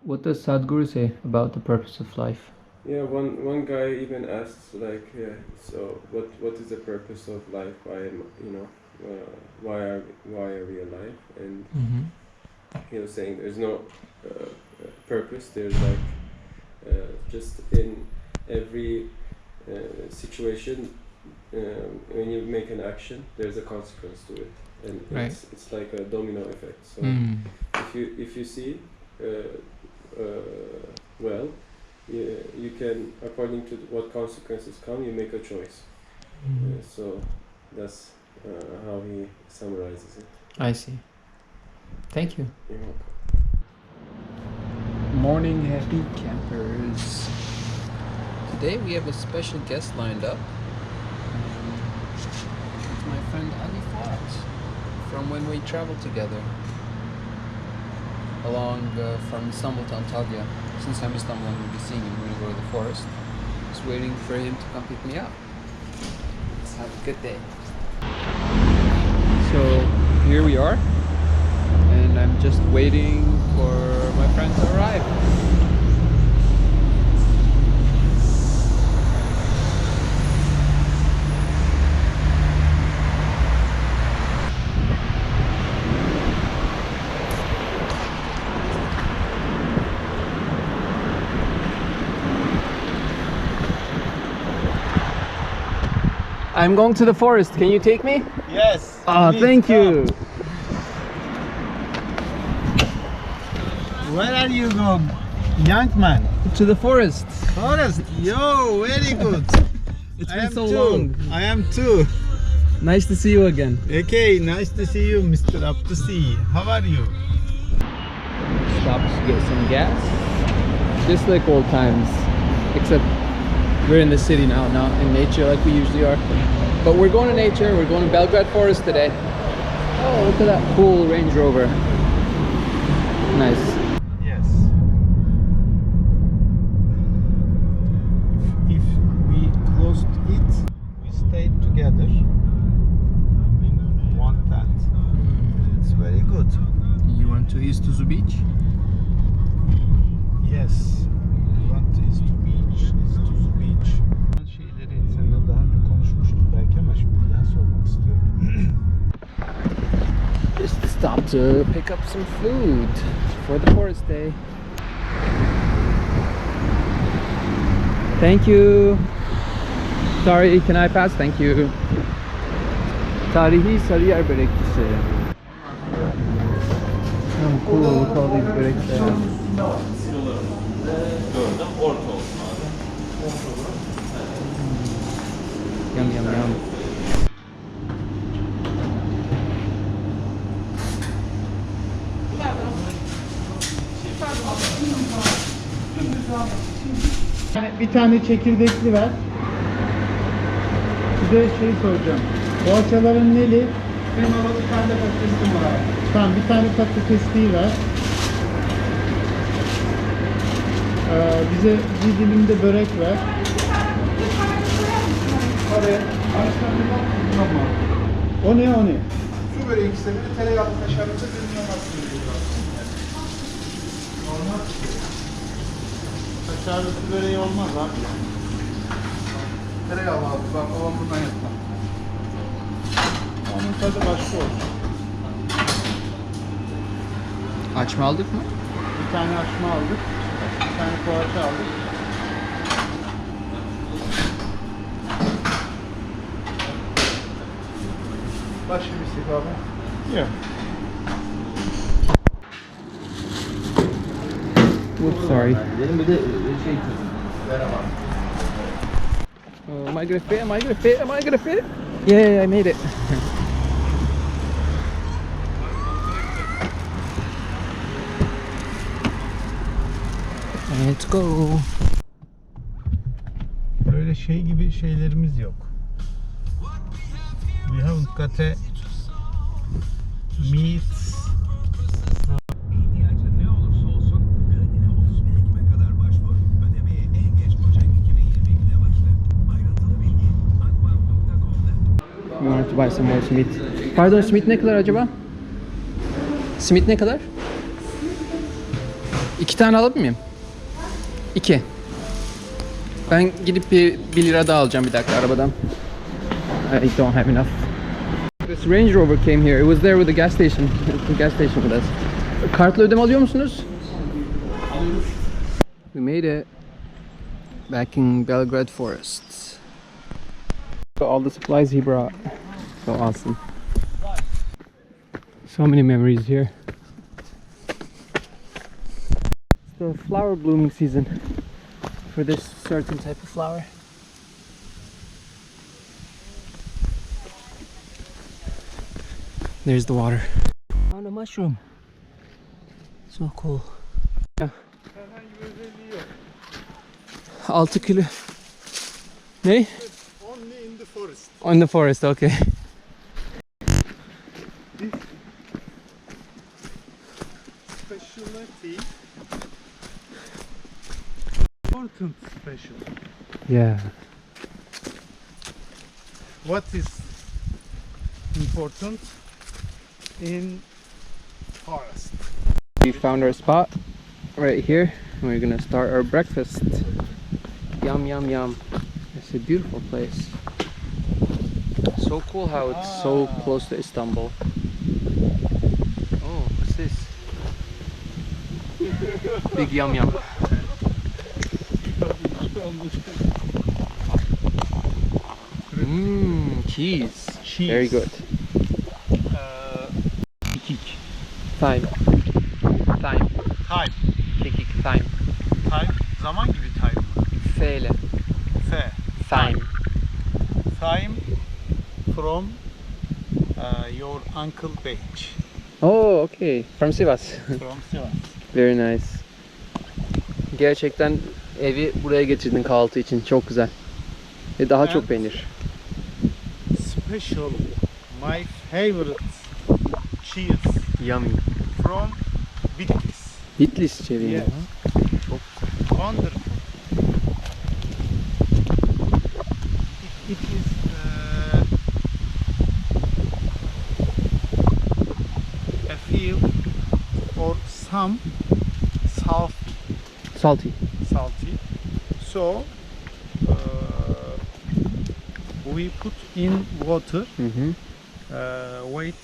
What does Sadhguru say about the purpose of life? Yeah, one guy even asks like, yeah, so what is the purpose of life? Why am why are we alive? And he was saying there's no purpose. There's like just in every situation, when you make an action, there's a consequence to it, and Right. it's like a domino effect. So if you see well, you can, according to what consequences come, you make a choice. So that's how he summarizes it. I see. Thank you. You're welcome. Morning, happy campers. Today we have a special guest lined up. It's my friend Ali Fuat from when we traveled together along from Istanbul to Antalya. Since I'm Istanbul, I'm going to be seeing him when we go to the forest. Just waiting for him to come pick me up. Let's have a good day. So here we are, and I'm just waiting for my friend to arrive. I'm going to the forest. Can you take me? Yes. Ah, please thank come. you. Where are you going, young man? To the forest. Forest. Yo, very good. It's I been am so too. long. I am too. Nice to see you again. Okay, nice to see you, Mr. Abdusi. How are you? Stop to get some gas. Just like old times, except we're in the city now, not in nature like we usually are. But we're going to nature. We're going to Belgrade Forest today. Oh, look at that cool Range Rover. Nice. Yes. If we closed it, we stayed together in one tent. It's very good. You want to Istuzu Beach? Yes. We want is to beach, is to the beach. Şeyleri seninle daha önce konuşmuştuk belki ama şimdi bir daha sormak istiyorum. Just stop to pick up some food for the forest day. Thank you. Sorry, can I pass? Thank you. Tarihi Sarıyer börekçisi. Oh, cool. Look all these börekler. Yum yum yum. Bir tane çekirdekli ver. Bir de şey soracağım. Poğaçaların neli? Benim orada bir tane patatesim var. Tamam, bir tane patatesliği ver. Bize bir dilim de börek ver. Hadi. O ne o ne? Su böreği ikisi bir tereyağlı kaşarlı da dilimlemezsin. Olmaz. Kaşarlı su böreği olmaz abi. Tereyağlı abi bak babam buradan yaptı. Onun tadı başka olsun. Açma aldık mı? Bir tane açma aldık. Bir tane poğaça aldık. Başka bir istek abi. Yok. Whoops, sorry. Benim bir de şey veremem. Oh, am I gonna fit? Am I gonna fit? Am I gonna fit? Yeah, I made it. Let's go. Böyle şey gibi şeylerimiz yok. We haven't got a meat. İhtiyacın ne olursa olsun kredine 31 Ekim'e kadar başvur. Ödemeye en geç Ocak 2022'de başla. Ayrıntılı bilgi akbank.com'da. We wanted to buy some more simit. Pardon, simit ne kadar acaba? Simit ne kadar? 2 tane alabilir miyim? 2. Ben gidip bir lira daha alacağım bir dakika arabadan. I don't have enough. This Range Rover came here. It was there with the gas station. The gas station with us. Kartla ödeme alıyor musunuz? We made it. Back in Belgrade Forest. All the supplies he brought. So awesome. So many memories here. It's the flower blooming season for this certain type of flower. There's the water. Found a mushroom. So cool. Yeah. 6 kilo. Ne? Only in the forest. On the forest, okay. Specialty. Important special. Yeah. What is important in forest? We found our spot right here. And we're gonna start our breakfast. Yum, yum, yum. It's a beautiful place. So cool how it's so close to Istanbul. Oh, what's this? Big yum yum. Mmm, cheese. Very good. Kekik. Thyme. Thyme. Time. Kekik, thyme. Time. Zaman gibi time. F ile. F. Thyme. Time from your uncle Beach. Oh, okay. From Sivas. From Sivas. Very nice. Gerçekten evi buraya getirdin kahvaltı için. Çok güzel. Ve daha çok peynir. Special. My favorite cheese Yummy. from Bitlis. Bitlis çeviriyor. Yes. Wonderful. It is a field or some Salty. salty. So we put in water. Mm-hmm. Wait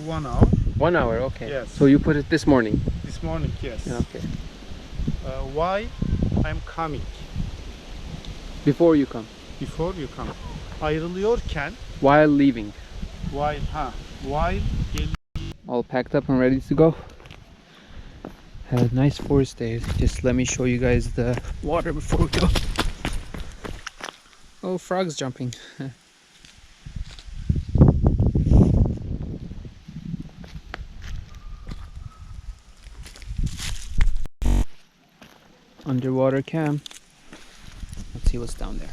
1 hour. 1 hour, okay. Yes. So you put it this morning. This morning, yes. Okay. Why I'm coming Before you come. before you come. Ayrılıyorken While leaving. while All packed up and ready to go. Had a nice forest day. Just let me show you guys the water before we go. Oh, frogs jumping. Underwater cam. Let's see what's down there.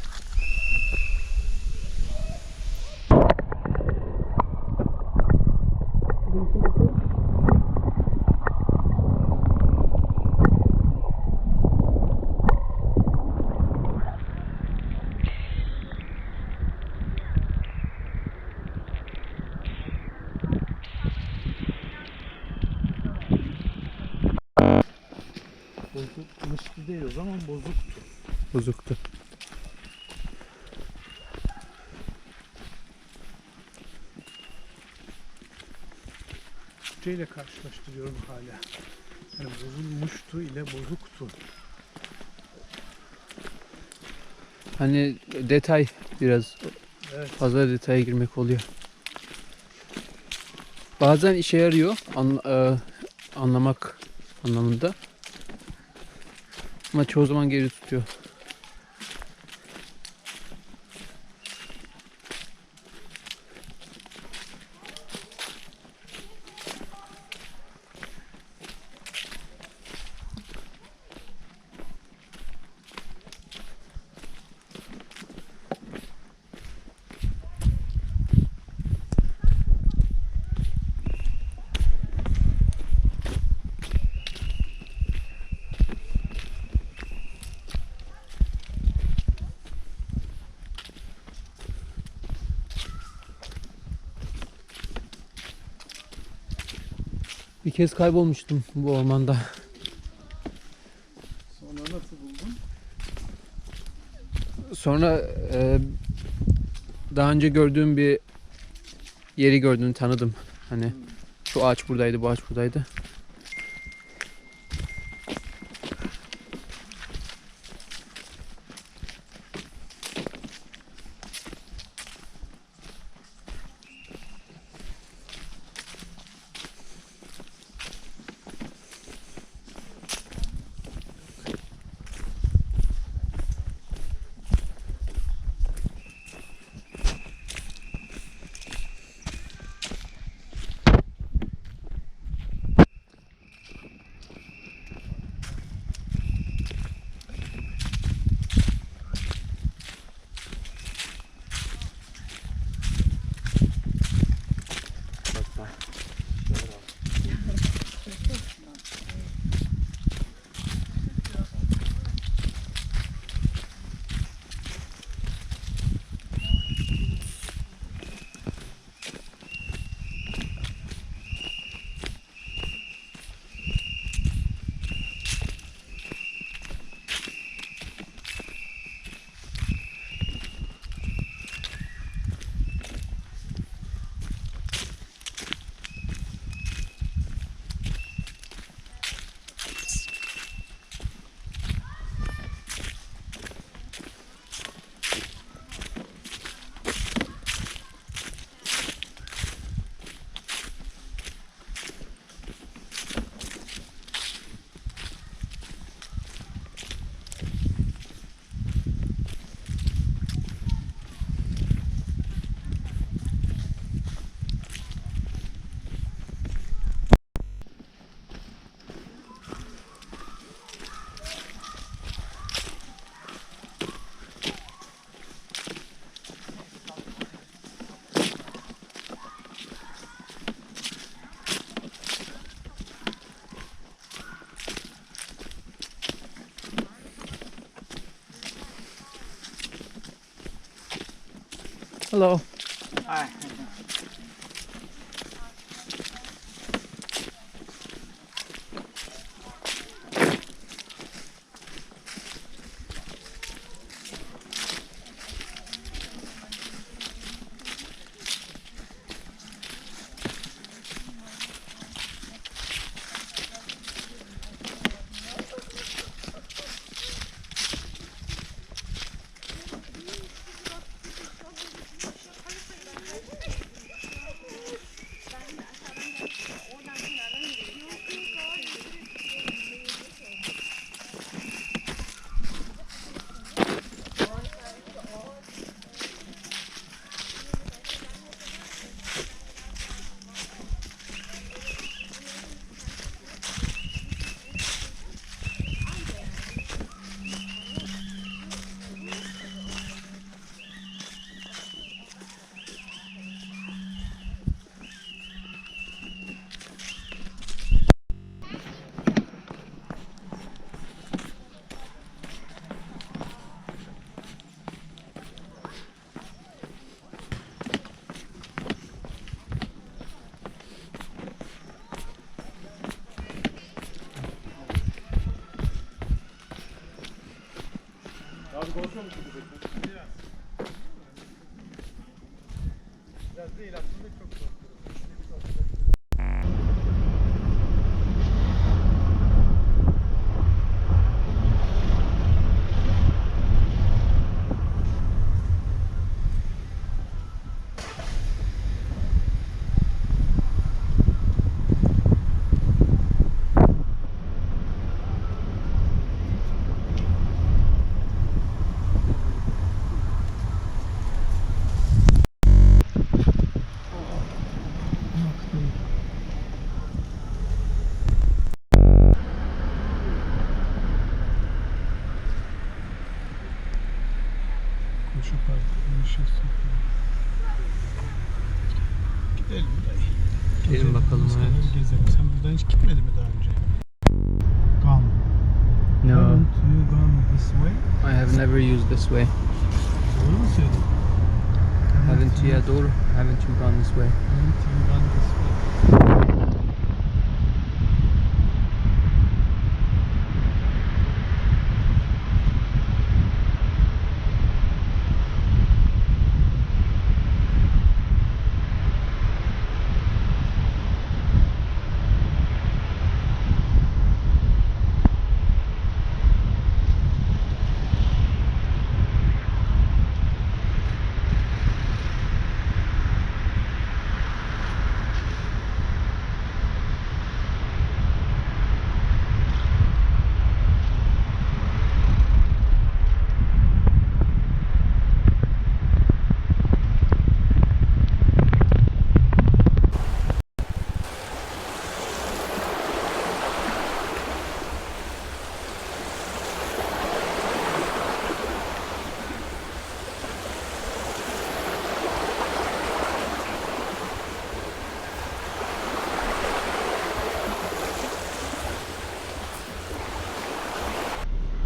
bozukmuş değil o zaman bozuktu. Bozuktu. Türkçeyle karşılaştırıyorum hala. Yani bozulmuştu ile bozuktu. Hani detay biraz Evet. fazla detaya girmek oluyor. Bazen işe yarıyor anlamak anlamında. Ama çoğu zaman geri tutuyor. Bir kez kaybolmuştum bu ormanda. Onu nasıl buldun? Sonra daha önce gördüğüm bir yeri gördüm, tanıdım. Hani şu ağaç buradaydı, bu ağaç buradaydı. Hello. Hi. Biraz değil aslında, çok korkuyorum. Koşu parkı, yaşasın. Gidelim dayı. Gelin bakalım, Sen evet. gezelim. Sen buradan hiç gitmedin mi daha önce? Gone. No, Haven't you gone this way? I have never used this way. Doğru mu söyledim? Haven't you? Yeah, doğru. Haven't you gone this way? Haven't you gone this way?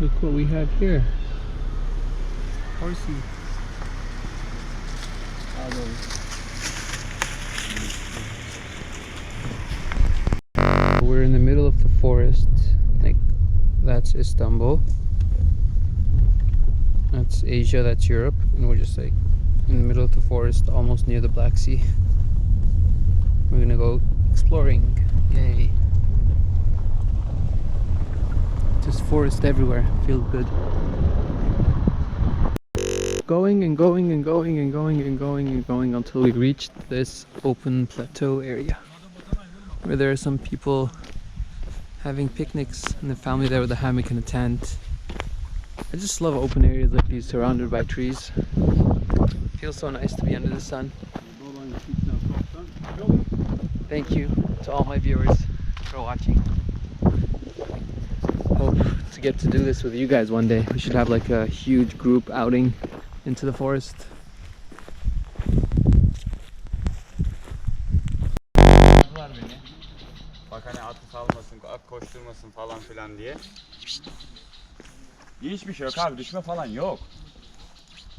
Look what we have here. Horsey. We're in the middle of the forest. Like, that's Istanbul. That's Asia, that's Europe. And we're just like in the middle of the forest, almost near the Black Sea. We're gonna go exploring. Yay. Just forest everywhere. Feels good. Going and going and going and going and going and going until we reach this open plateau area where there are some people having picnics and the family there with a hammock and a tent. I just love open areas like these surrounded by trees. Feels so nice to be under the sun. Thank you to all my viewers for watching. Hope to get to do this with you guys one day. We should have like a huge group outing into the forest. Bak hani atı salmasın, at koşturmasın falan filan diye. Hiçbir şey yok abi, düşme falan yok.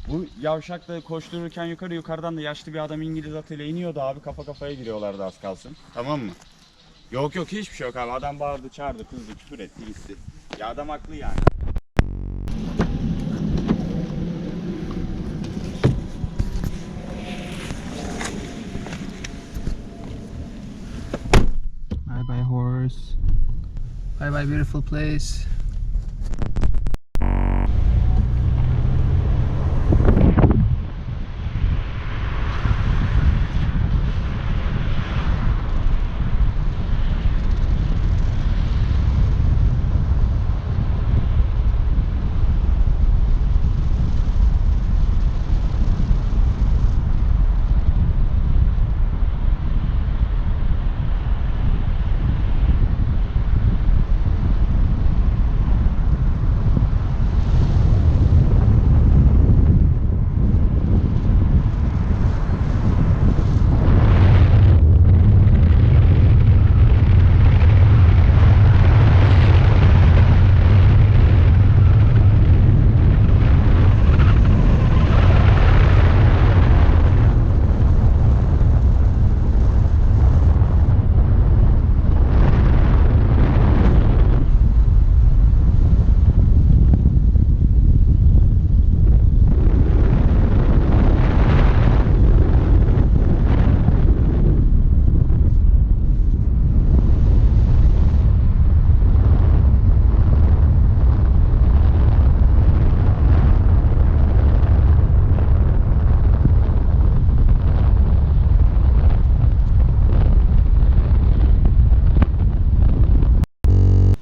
Bu yavşak da koştururken yukarıdan da yaşlı bir adam İngiliz atıyla iniyordu abi, kafa kafaya giriyorlardı az kalsın. Tamam mı? Yok hiçbir şey yok abi, adam bağırdı çağırdı kızdı küfür etti gitti. Ya adam haklı yani. Bye bye horse. Bye bye beautiful place.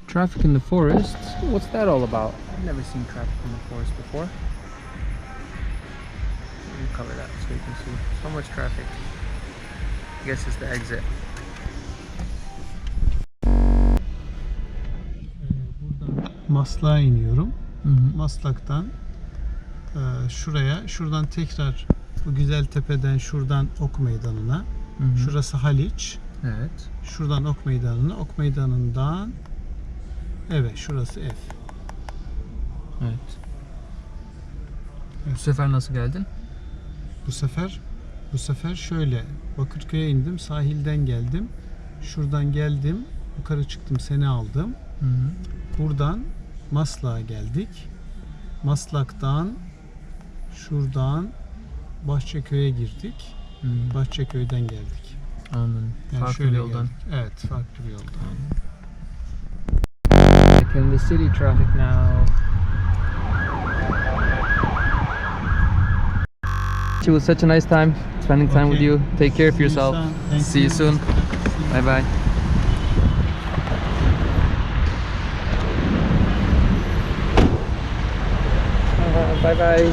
Traffic in the forest? What's that all about? I've never seen traffic in the forest before. Let me cover that so you can see. So much traffic. I guess it's the exit. Buradan Maslak'a iniyorum. Maslak'tan şuradan tekrar bu güzel tepeden şuradan Ok Meydanı'na. Şurası Haliç. Evet. Şuradan Ok Meydanı'na, Ok Meydanı'ndan evet şurası ev. Evet. Bu sefer nasıl geldin? Bu sefer şöyle Bakırköy'e indim, sahilden geldim. Şuradan geldim, yukarı çıktım, seni aldım. Buradan Maslak'a geldik. Maslak'tan şuradan Bahçeköy'e girdik. Bahçeköy'den geldik. Anladım. Yani Farklı şöyle bir yoldan. geldik. Evet, farklı bir yoldan. Back in the city traffic now. It was such a nice time spending time with Okay. you. Take care of yourself. See you soon. Bye bye. Bye bye.